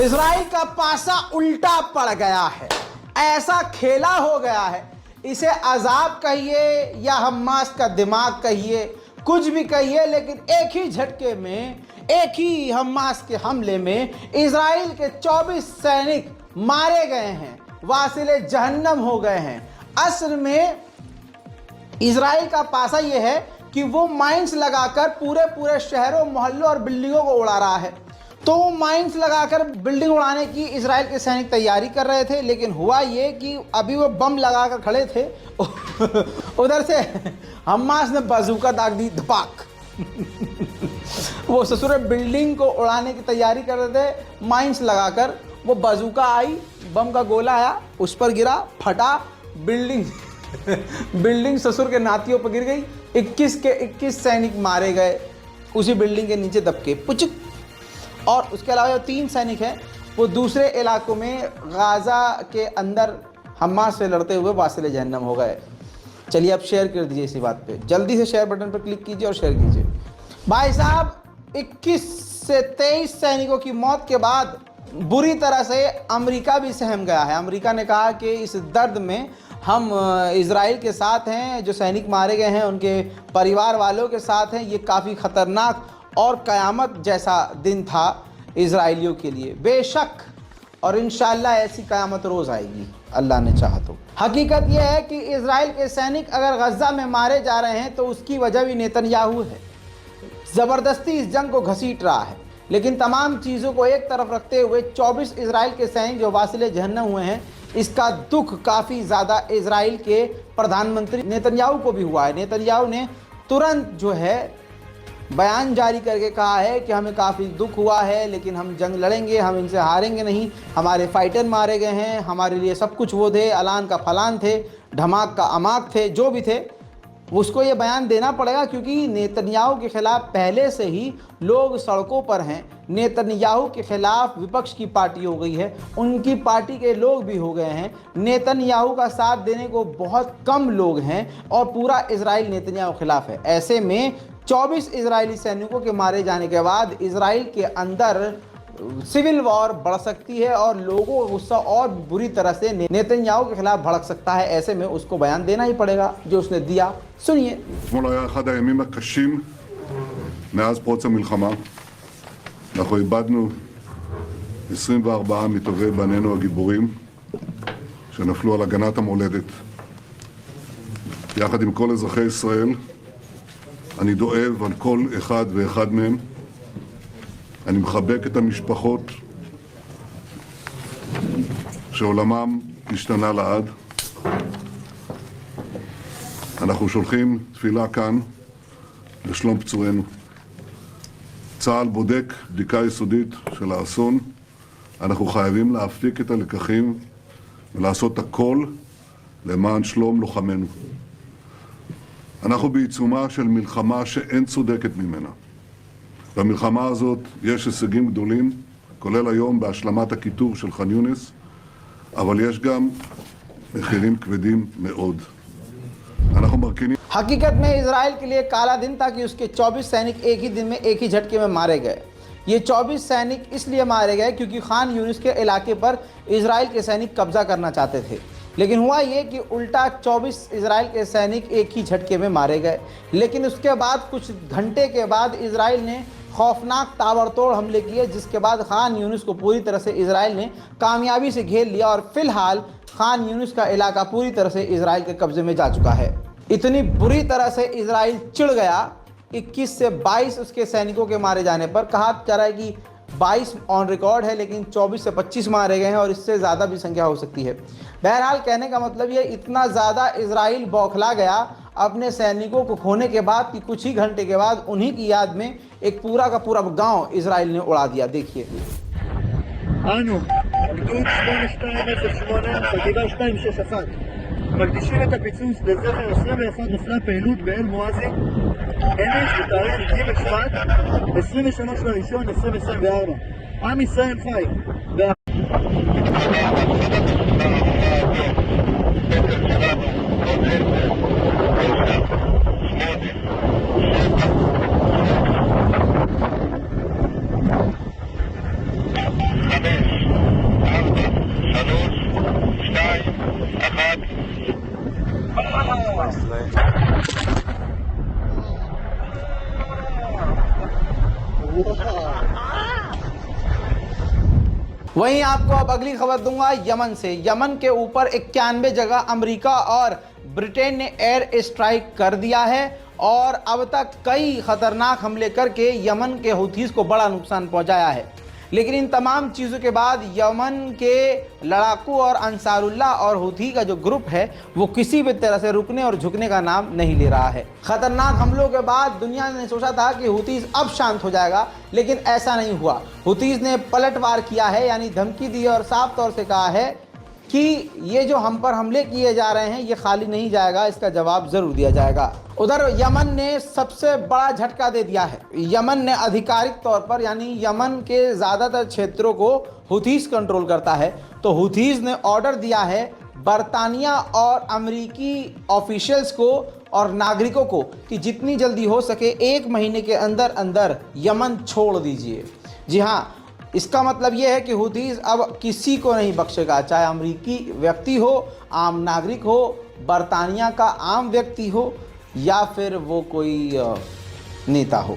Israel का पासा उल्टा पड़ गया है, ऐसा खेला हो गया है। इसे अजाब कहिए या हमास का दिमाग कहिए, कुछ भी कहिए, लेकिन एक ही झटके में, एक ही हमास के हमले में इजराइल के 24 सैनिक मारे गए हैं, वासिले जहन्नम हो गए हैं। असल में इजराइल का पासा यह है कि वो माइंस लगाकर पूरे शहरों, मोहल्लों और बिल्डिंगों को उड़ा रहा है। तो वो माइंस लगाकर बिल्डिंग उड़ाने की इजराइल के सैनिक तैयारी कर रहे थे, लेकिन हुआ ये कि अभी वो बम लगाकर खड़े थे उधर से हमास ने बाजूका दाग दी, धपाक। वो ससुर बिल्डिंग को उड़ाने की तैयारी कर रहे थे, माइंस लगाकर वो बाजूका आई, बम का गोला आया, उस पर गिरा, फटा, बिल्डिंग ससुर के नातियों पर गिर गई। 21 के 21 सैनिक मारे गए उसी बिल्डिंग के नीचे दबके, पुचक। और उसके अलावा जो 3 सैनिक हैं वो दूसरे इलाकों में गाज़ा के अंदर हमास से लड़ते हुए वासिले जहन्नम हो गए। चलिए अब शेयर कर दीजिए इसी बात पे, जल्दी से शेयर बटन पर क्लिक कीजिए और शेयर कीजिए। भाई साहब, 21 से 23 सैनिकों की मौत के बाद बुरी तरह से अमेरिका भी सहम गया है। अमेरिका ने कहा कि इस दर्द में हम इजराइल के साथ हैं, जो सैनिक मारे गए हैं उनके परिवार वालों के साथ हैं। ये काफ़ी ख़तरनाक और क़यामत जैसा दिन था इजराइलियों के लिए, बेशक, और इंशाअल्लाह ऐसी क़यामत रोज़ आएगी, अल्लाह ने चाहा तो। हकीकत यह है कि इजराइल के सैनिक अगर गज़ा में मारे जा रहे हैं तो उसकी वजह भी नेतन्याहू है। ज़बरदस्ती इस जंग को घसीट रहा है। लेकिन तमाम चीज़ों को एक तरफ रखते हुए 24 इजराइल के सैनिक जो वासिले जहन्नम हुए हैं, इसका दुख काफ़ी ज़्यादा इजराइल के प्रधानमंत्री नेतन्याहू को भी हुआ है। नेतन्याहू ने तुरंत जो है बयान जारी करके कहा है कि हमें काफ़ी दुख हुआ है, लेकिन हम जंग लड़ेंगे, हम इनसे हारेंगे नहीं। हमारे फाइटर मारे गए हैं, हमारे लिए सब कुछ वो थे, अलान का फलान थे, धमाक का अमाक थे, जो भी थे, उसको ये बयान देना पड़ेगा, क्योंकि नेतन्याहू के ख़िलाफ़ पहले से ही लोग सड़कों पर हैं। नेतन्याहू के ख़िलाफ़ विपक्ष की पार्टी हो गई है, उनकी पार्टी के लोग भी हो गए हैं। नेतन्याहू का साथ देने को बहुत कम लोग हैं और पूरा इजराइल नेतन्याहू के ख़िलाफ़ है। ऐसे में 24 इजरायली सैनिकों के मारे जाने के बाद इजराइल के अंदर सिविल वॉर बढ़ सकती है और लोगों का गुस्सा और बुरी तरह से नेतन्याहू के खिलाफ भड़क सकता है। ऐसे में उसको बयान देना ही पड़ेगा जो उसने दिया। सुनिए। אתמול היה אחד הימים הקשים מאז פרוץ המלחמה. אנחנו איבדנו 24 מטובי בנינו הגיבורים שנפלו על הגנת המולדת. יחד עם כל אזרחי ישראל אני דואב על כל אחד ואחד מהם. אני מחבק את המשפחות שעולמם השתנה לעד. אנחנו שולחים תפילה כאן לשלום פצועינו. צה"ל בודק בדיקה יסודית של האסון. אנחנו חייבים להפיק את הלקחים ולעשות הכל למען שלום לוחמינו. אנחנו בעיצומה של מלחמה שאין צודקת ממנה. במלחמה הזאת יש הישגים גדולים, כולל היום בהשלמת הכיתור של ח'אן יונס, אבל יש גם מחירים כבדים מאוד. אנחנו मरकिनी। हकीकत में इजराइल के लिए काला दिन था कि उसके 24 सैनिक एक ही दिन में, एक ही झटके में मारे गए। ये 24 सैनिक इसलिए मारे गए क्योंकि खान यूनिस के इलाके पर इजराइल के सैनिक कब्जा करना चाहते थे। लेकिन हुआ ये कि उल्टा 24 इजराइल के सैनिक एक ही झटके में मारे गए। लेकिन उसके बाद कुछ घंटे के बाद इजराइल ने खौफनाक ताबड़तोड़ हमले किए, जिसके बाद खान यूनिस को पूरी तरह से इजराइल ने कामयाबी से घेर लिया और फिलहाल खान यूनिस का इलाका पूरी तरह से इजराइल के कब्जे में जा चुका है। इतनी बुरी तरह से इजराइल चिढ़ गया, 21 से 22 उसके सैनिकों के मारे जाने पर। कहा जा रहा है कि 22 ऑन रिकॉर्ड है, लेकिन 24 से 25 मारे गए हैं और इससे ज़्यादा भी संख्या हो सकती है। बहरहाल कहने का मतलब ये, इतना ज़्यादा इजराइल बौखला गया अपने सैनिकों को खोने के बाद कि कुछ ही घंटे के बाद उन्हीं की याद में एक पूरा का पूरा गांव इजराइल ने उड़ा दिया। देखिए। אנו, גדוד 8208, חטיבה 261, מקדישים את הפיצוץ לזכר 21 נופלי הפעילות באל מואזי, אמש בתאריך ג' שבט, 23/1/2024. עם ישראל חי. Amen. वहीं आपको अब अगली खबर दूंगा यमन से। यमन के ऊपर 91 जगह अमेरिका और ब्रिटेन ने एयर स्ट्राइक कर दिया है और अब तक कई खतरनाक हमले करके यमन के हूथीज को बड़ा नुकसान पहुंचाया है। लेकिन इन तमाम चीज़ों के बाद यमन के लड़ाकू और अंसारुल्लाह और हूथी का जो ग्रुप है वो किसी भी तरह से रुकने और झुकने का नाम नहीं ले रहा है। खतरनाक हमलों के बाद दुनिया ने सोचा था कि हूथीज अब शांत हो जाएगा, लेकिन ऐसा नहीं हुआ। हूथीज ने पलटवार किया है, यानी धमकी दी और साफ तौर से कहा है कि ये जो हम पर हमले किए जा रहे हैं ये खाली नहीं जाएगा, इसका जवाब ज़रूर दिया जाएगा। उधर यमन ने सबसे बड़ा झटका दे दिया है। यमन ने आधिकारिक तौर पर, यानी यमन के ज़्यादातर क्षेत्रों को हूथीज कंट्रोल करता है, तो हूथीज ने ऑर्डर दिया है बरतानिया और अमेरिकी ऑफिशियल्स को और नागरिकों को कि जितनी जल्दी हो सके 1 महीने के अंदर अंदर यमन छोड़ दीजिए। जी हाँ, इसका मतलब यह है कि हूथीज अब किसी को नहीं बख्शेगा, चाहे अमेरिकी व्यक्ति हो, आम नागरिक हो, बरतानिया का आम व्यक्ति हो या फिर वो कोई नेता हो।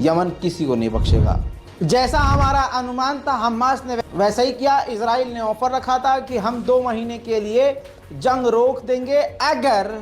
यमन किसी को नहीं बख्शेगा। जैसा हमारा अनुमान था हमास ने वैसा ही किया। इजराइल ने ऑफर रखा था कि हम 2 महीने के लिए जंग रोक देंगे अगर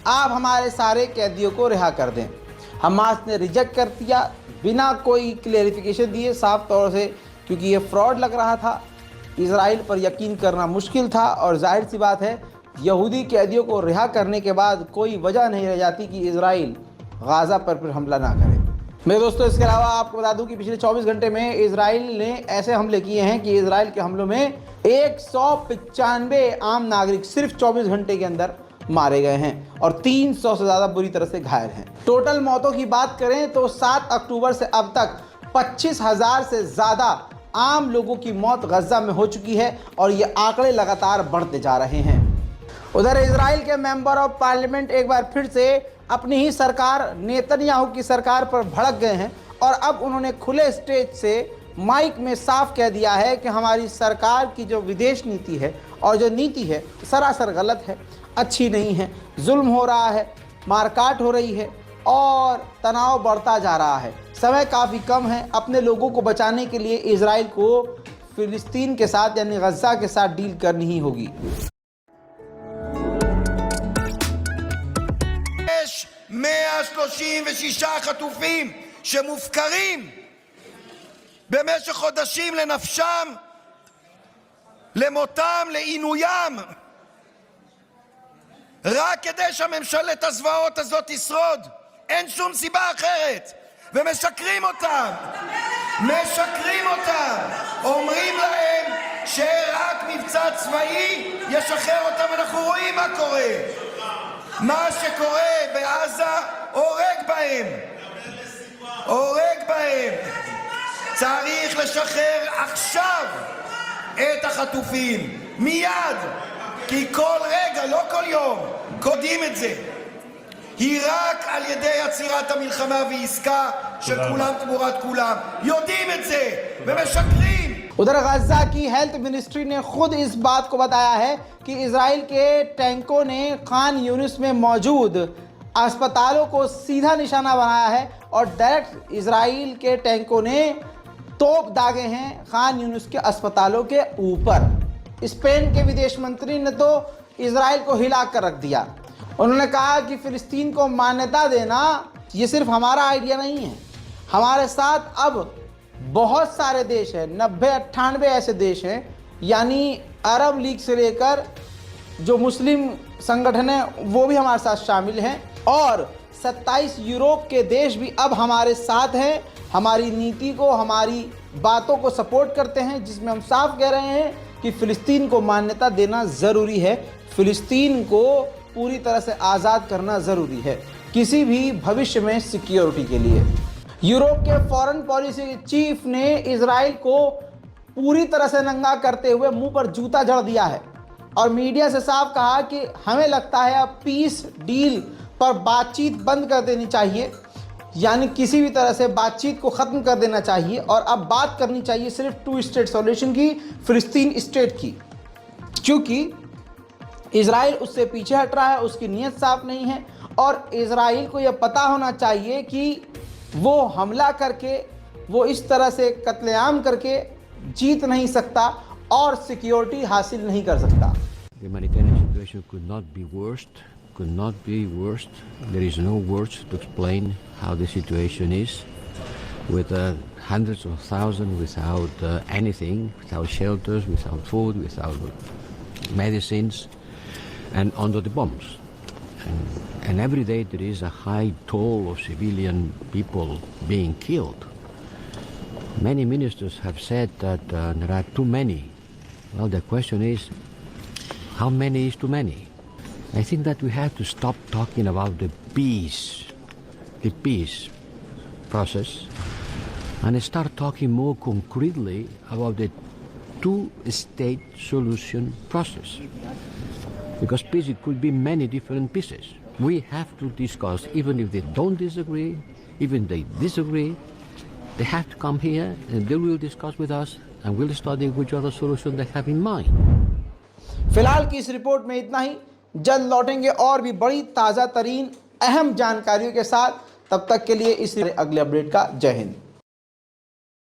आप हमारे सारे कैदियों को रिहा कर दें। हमास ने रिजेक्ट कर दिया बिना कोई क्लेरिफिकेशन दिए, साफ तौर से, क्योंकि ये फ्रॉड लग रहा था। इजराइल पर यकीन करना मुश्किल था और जाहिर सी बात है यहूदी कैदियों को रिहा करने के बाद कोई वजह नहीं रह जाती कि इजराइल गाज़ा पर फिर हमला ना करे। मेरे दोस्तों, इसके अलावा आपको बता दूं कि पिछले 24 घंटे में इजराइल ने ऐसे हमले किए हैं कि इजराइल के हमलों में 195 आम नागरिक सिर्फ 24 घंटे के अंदर मारे गए हैं और 300 से ज़्यादा बुरी तरह से घायल हैं। टोटल मौतों की बात करें तो 7 अक्टूबर से अब तक 25,000 से ज़्यादा आम लोगों की मौत गज़ा में हो चुकी है और ये आंकड़े लगातार बढ़ते जा रहे हैं। उधर इजराइल के मेंबर ऑफ पार्लियामेंट एक बार फिर से अपनी ही सरकार नेतन्याहू की सरकार पर भड़क गए हैं और अब उन्होंने खुले स्टेज से माइक में साफ कह दिया है कि हमारी सरकार की जो विदेश नीति है और जो नीति है सरासर गलत है, अच्छी नहीं है। जुल्म हो रहा है, मारकाट हो रही है और तनाव बढ़ता जा रहा है। समय काफ़ी कम है। अपने लोगों को बचाने के लिए इजराइल को फिलिस्तीन के साथ यानी गज़ा के साथ डील करनी ही होगी। 136 חטופים שמופקרים במשך חודשים לנפשם, למותם, לעינוים, רק כדי שהממשלת הזוועות הזאת תשרוד. אין שום סיבה אחרת. ומשקרים אותם, משקרים אותם, אומרים להם שרק מבצע צבאי ישחרר אותם. אנחנו רואים מה קורה. מה שקורה בעזה הורג בהם, הורג בהם. צריך לשחרר עכשיו את החטופים מיד, כי כל רגע, לא כל יום, קודים את זה. היא רק על ידי עצירת המלחמה ועסקה של כולם תמורת כולם. יודעים את זה ומשקרים. उधर गज़ा की हेल्थ मिनिस्ट्री ने खुद इस बात को बताया है कि इजराइल के टैंकों ने खान यूनिस में मौजूद अस्पतालों को सीधा निशाना बनाया है और डायरेक्ट इजराइल के टैंकों ने तोप दागे हैं खान यूनिस के अस्पतालों के ऊपर। स्पेन के विदेश मंत्री ने तो इजराइल को हिला कर रख दिया। उन्होंने कहा कि फिलिस्तीन को मान्यता देना ये सिर्फ हमारा आइडिया नहीं है, हमारे साथ अब बहुत सारे देश हैं, 90-98 ऐसे देश हैं, यानी अरब लीग से लेकर जो मुस्लिम संगठन हैं वो भी हमारे साथ शामिल हैं और 27 यूरोप के देश भी अब हमारे साथ हैं, हमारी नीति को, हमारी बातों को सपोर्ट करते हैं, जिसमें हम साफ कह रहे हैं कि फ़िलिस्तीन को मान्यता देना ज़रूरी है, फ़िलिस्तीन को पूरी तरह से आज़ाद करना ज़रूरी है किसी भी भविष्य में सिक्योरिटी के लिए। यूरोप के फॉरेन पॉलिसी चीफ ने इजराइल को पूरी तरह से नंगा करते हुए मुंह पर जूता जड़ दिया है और मीडिया से साफ कहा कि हमें लगता है अब पीस डील पर बातचीत बंद कर देनी चाहिए, यानी किसी भी तरह से बातचीत को ख़त्म कर देना चाहिए और अब बात करनी चाहिए सिर्फ 2 स्टेट सॉल्यूशन की, फ़िलिस्तीन स्टेट की, क्योंकि इजराइल उससे पीछे हट रहा है, उसकी नीयत साफ नहीं है और इजराइल को यह पता होना चाहिए कि वो हमला करके वो इस तरह से कत्लेआम करके जीत नहीं सकता और सिक्योरिटी हासिल नहीं कर सकता। The humanitarian situation could not be worse. There is no words to explain how the situation is, with hundreds of thousands without anything, without shelters, without food, without medicines, and under the bombs. And every day there is a high toll of civilian people being killed. Many ministers have said that there are too many. Well, the question is, how many is too many? I think that we have to stop talking about the peace process, and start talking more concretely about the two-state solution process. Because peace, it could be many different pieces. We have to discuss, even if they don't disagree, even if they disagree, they have to come here and they will discuss with us and we'll study which other solution they have in mind. फिलहाल की इस report में इतना ही। जल्द लौटेंगे और भी बड़ी ताज़ा तरीन अहम जानकारियों के साथ। तब तक के लिए इस अगले अपडेट का जय हिंद।